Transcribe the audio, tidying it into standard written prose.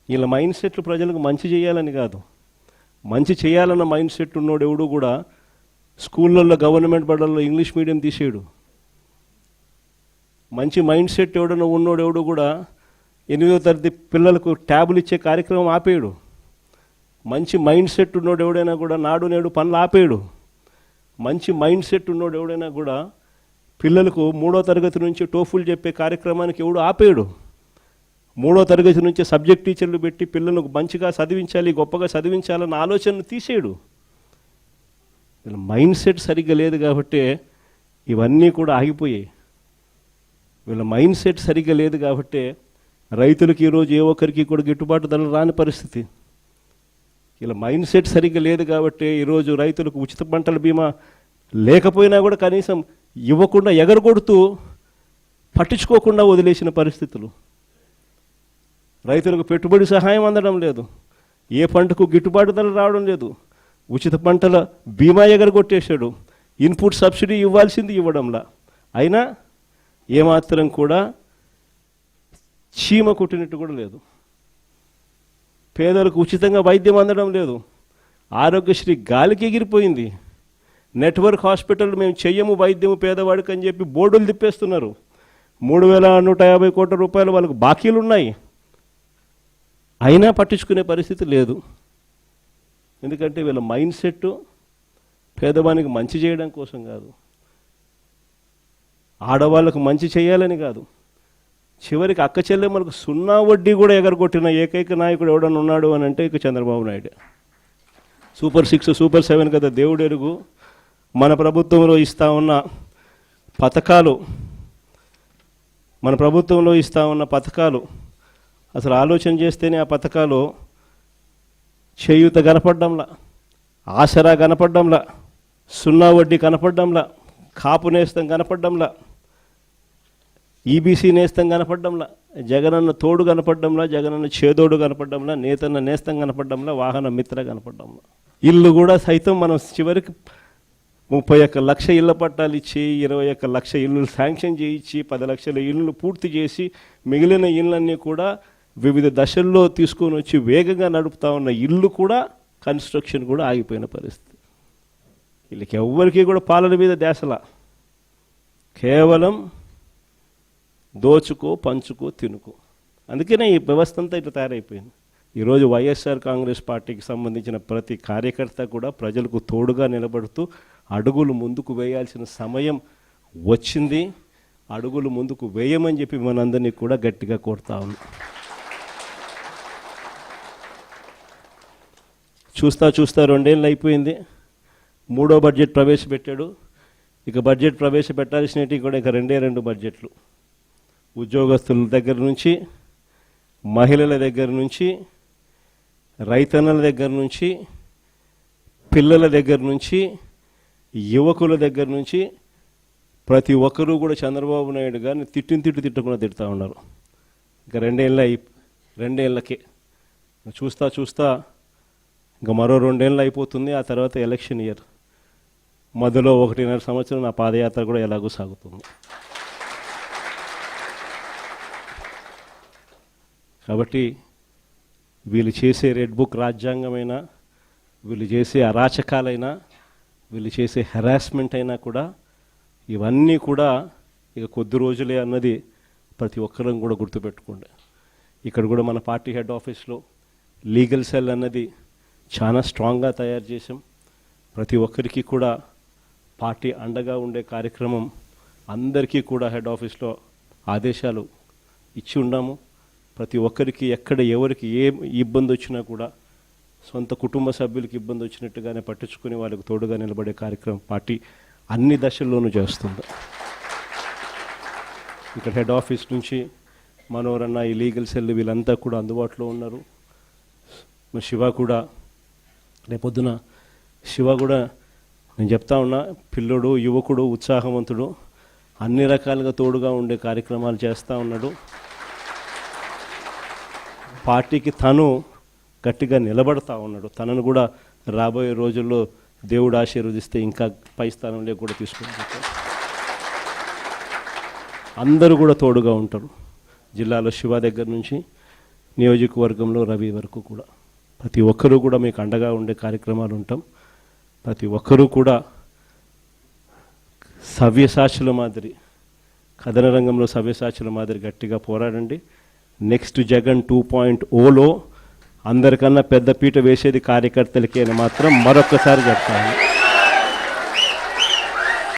వీళ్ళ మైండ్ సెట్లు ప్రజలకు మంచి చేయాలని కాదు, మంచి చేయాలన్న మైండ్ సెట్ ఉన్నోడు ఎవడు కూడా స్కూళ్ళల్లో గవర్నమెంట్ బడుల్లో ఇంగ్లీష్ మీడియం తీసేయడు. మంచి మైండ్ సెట్ ఎవడన్నా ఉన్నోడు ఎవడు కూడా 8వ తరగతి పిల్లలకు ట్యాబులు ఇచ్చే కార్యక్రమం ఆపేయడు. మంచి మైండ్ సెట్ ఉన్నోడు ఎవడైనా కూడా నాడు నేడు పనులు ఆపేయడు. మంచి మైండ్ సెట్ ఉన్నోడు ఎవడైనా కూడా పిల్లలకు 3వ తరగతి నుంచి టోఫుల్ చెప్పే కార్యక్రమానికి ఎవడు ఆపేయడు. 3వ తరగతి నుంచి సబ్జెక్ట్ టీచర్లు పెట్టి పిల్లలకు మంచిగా చదివించాలి, గొప్పగా చదివించాలన్న ఆలోచనను తీసేయడు. వీళ్ళ మైండ్ సెట్ సరిగ్గా లేదు కాబట్టి ఇవన్నీ కూడా ఆగిపోయాయి. వీళ్ళ మైండ్ సెట్ సరిగ్గా లేదు కాబట్టి రైతులకి ఈరోజు ఏ ఒక్కరికి కూడా గిట్టుబాటు ధరలు రాని పరిస్థితి. వీళ్ళ మైండ్ సెట్ సరిగ్గా లేదు కాబట్టి ఈరోజు రైతులకు ఉచిత పంటల బీమా లేకపోయినా కూడా కనీసం ఇవ్వకుండా ఎగరగొడుతూ పట్టించుకోకుండా వదిలేసిన పరిస్థితులు. రైతులకు పెట్టుబడి సహాయం అందడం లేదు, ఏ పంటకు గిట్టుబాటు ధర రావడం లేదు, ఉచిత పంటల బీమా ఎగరగొట్టేశాడు, ఇన్పుట్ సబ్సిడీ ఇవ్వాల్సింది ఇవ్వడంలా. అయినా ఏమాత్రం కూడా చీమ కొట్టినట్టు కూడా లేదు. పేదలకు ఉచితంగా వైద్యం అందడం లేదు. ఆరోగ్యశ్రీ గాలికి ఎగిరిపోయింది. నెట్వర్క్ హాస్పిటల్ మేము చెయ్యము వైద్యము పేదవాడికి అని చెప్పి బోర్డులు తిప్పేస్తున్నారు. 3,150 కోట్ల రూపాయలు వాళ్ళకు బాకీలు ఉన్నాయి, అయినా పట్టించుకునే పరిస్థితి లేదు. ఎందుకంటే వీళ్ళ మైండ్ సెట్ పేదవానికి మంచి చేయడం కోసం కాదు, ఆడవాళ్ళకు మంచి చేయాలని కాదు. చివరికి అక్క చెల్లెమ్మలకు 0 వడ్డీ కూడా ఎగరగొట్టిన ఏకైక నాయకుడు ఎవడన్నా ఉన్నాడు అని అంటే ఇక చంద్రబాబు నాయుడు. సూపర్ 6, సూపర్ 7 కదా దేవుడు ఎరుగు. మన ప్రభుత్వంలో ఇస్తా ఉన్న పథకాలు అసలు ఆలోచన చేస్తేనే ఆ పథకాలు చేయూత కనపడ్డంలా, ఆసరా కనపడ్డంలా, 0 వడ్డీ కనపడ్డంలా, కాపు నేస్తం కనపడ్డంలా, ఈబీసీ నేస్తం కనపడ్డంలా, జగనన్న తోడు కనపడ్డంలా, జగనన్న చేదోడు కనపడ్డంలా, నేతన్న నేస్తం కనపడ్డంలా, వాహన మిత్ర కనపడ్డంలా. ఇల్లు కూడా సైతం మనం చివరికి 31 లక్ష ఇళ్ల పట్టాలు ఇచ్చి 21 లక్ష ఇళ్ళు శాంక్షన్ చేయించి 10 లక్షల ఇళ్ళు పూర్తి చేసి మిగిలిన ఇళ్ళన్నీ కూడా వివిధ దశల్లో తీసుకొని వచ్చి వేగంగా నడుపుతా ఉన్న ఇల్లు కూడా కన్స్ట్రక్షన్ కూడా ఆగిపోయిన పరిస్థితి. వీళ్ళకి ఎవ్వరికీ కూడా పాలన మీద ధ్యాసలా, కేవలం దోచుకో పంచుకో తినుకో. అందుకనే ఈ వ్యవస్థ అంతా ఇట్లా తయారైపోయింది. ఈరోజు వైఎస్ఆర్ కాంగ్రెస్ పార్టీకి సంబంధించిన ప్రతి కార్యకర్త కూడా ప్రజలకు తోడుగా నిలబడుతూ అడుగులు ముందుకు వేయాల్సిన సమయం వచ్చింది. అడుగులు ముందుకు వేయమని చెప్పి మనందరినీ కూడా గట్టిగా కోరుతా ఉన్నాం. చూస్తా 2 ఏళ్ళు అయిపోయింది. 3వ బడ్జెట్ ప్రవేశపెట్టాడు. ఇక బడ్జెట్ ప్రవేశపెట్టాల్సినవి కూడా ఇక 2 బడ్జెట్లు. ఉద్యోగస్తుల దగ్గర నుంచి, మహిళల దగ్గర నుంచి, రైతన్నల దగ్గర నుంచి, పిల్లల దగ్గర నుంచి, యువకుల దగ్గర నుంచి ప్రతి ఒక్కరూ కూడా చంద్రబాబు నాయుడు గారిని తిట్టకుండా తిడతా ఉన్నారు. ఇక 2 ఏళ్ళకే చూస్తా ఇంకా మరో 2 ఏళ్ళు అయిపోతుంది. ఆ తర్వాత ఎలక్షన్ ఇయర్, మధ్యలో 1.5 సంవత్సరం నా పాదయాత్ర కూడా ఎలాగో సాగుతుంది. కాబట్టి వీళ్ళు చేసే రెడ్ బుక్ రాజ్యాంగమైనా, వీళ్ళు చేసే అరాచకాలైనా, వీళ్ళు చేసే హెరాస్మెంట్ అయినా కూడా ఇవన్నీ కూడా ఇక కొద్ది రోజులే అన్నది ప్రతి ఒక్కరం కూడా గుర్తుపెట్టుకోండి. ఇక్కడ కూడా మన పార్టీ హెడ్ ఆఫీస్లో లీగల్ సెల్ అన్నది చాలా స్ట్రాంగ్గా తయారు చేసాం. ప్రతి ఒక్కరికి కూడా పార్టీ అండగా ఉండే కార్యక్రమం అందరికీ కూడా హెడ్ ఆఫీస్లో ఆదేశాలు ఇచ్చి ఉన్నాము. ప్రతి ఒక్కరికి ఎక్కడ ఎవరికి ఏ ఇబ్బంది వచ్చినా కూడా సొంత కుటుంబ సభ్యులకి ఇబ్బంది వచ్చినట్టుగానే పట్టించుకుని వాళ్ళకు తోడుగా నిలబడే కార్యక్రమం పార్టీ అన్ని దశల్లోనూ చేస్తుంది. ఇక్కడ హెడ్ ఆఫీస్ నుంచి మనోరన్న, ఈ లీగల్ సెల్ వీళ్ళంతా కూడా అందుబాటులో ఉన్నారు. శివ కూడా రేపొద్దున నేను చెప్తా ఉన్నా, పిల్లోడు, యువకుడు, ఉత్సాహవంతుడు, అన్ని రకాలుగా తోడుగా ఉండే కార్యక్రమాలు చేస్తూ ఉన్నాడు. పార్టీకి తను గట్టిగా నిలబడతా ఉన్నాడు. తనను కూడా రాబోయే రోజుల్లో దేవుడు ఆశీర్వదిస్తే ఇంకా పై స్థానంలో కూడా తీసుకుంటారు. అందరూ కూడా తోడుగా ఉంటారు. జిల్లాలో శివ దగ్గర నుంచి నియోజకవర్గంలో రవి వరకు కూడా ప్రతి ఒక్కరూ కూడా మీకు అండగా ఉండే కార్యక్రమాలు ఉంటాం. ప్రతి ఒక్కరూ కూడా సవ్యసాచుల మాదిరి, కథన రంగంలో సవ్యసాచుల మాదిరి గట్టిగా పోరాడండి. నెక్స్ట్ జగన్ 2.0లో అందరికన్నా పెద్ద పీట వేసేది కార్యకర్తలకే అని మాత్రం మరొక్కసారి చెప్తాను.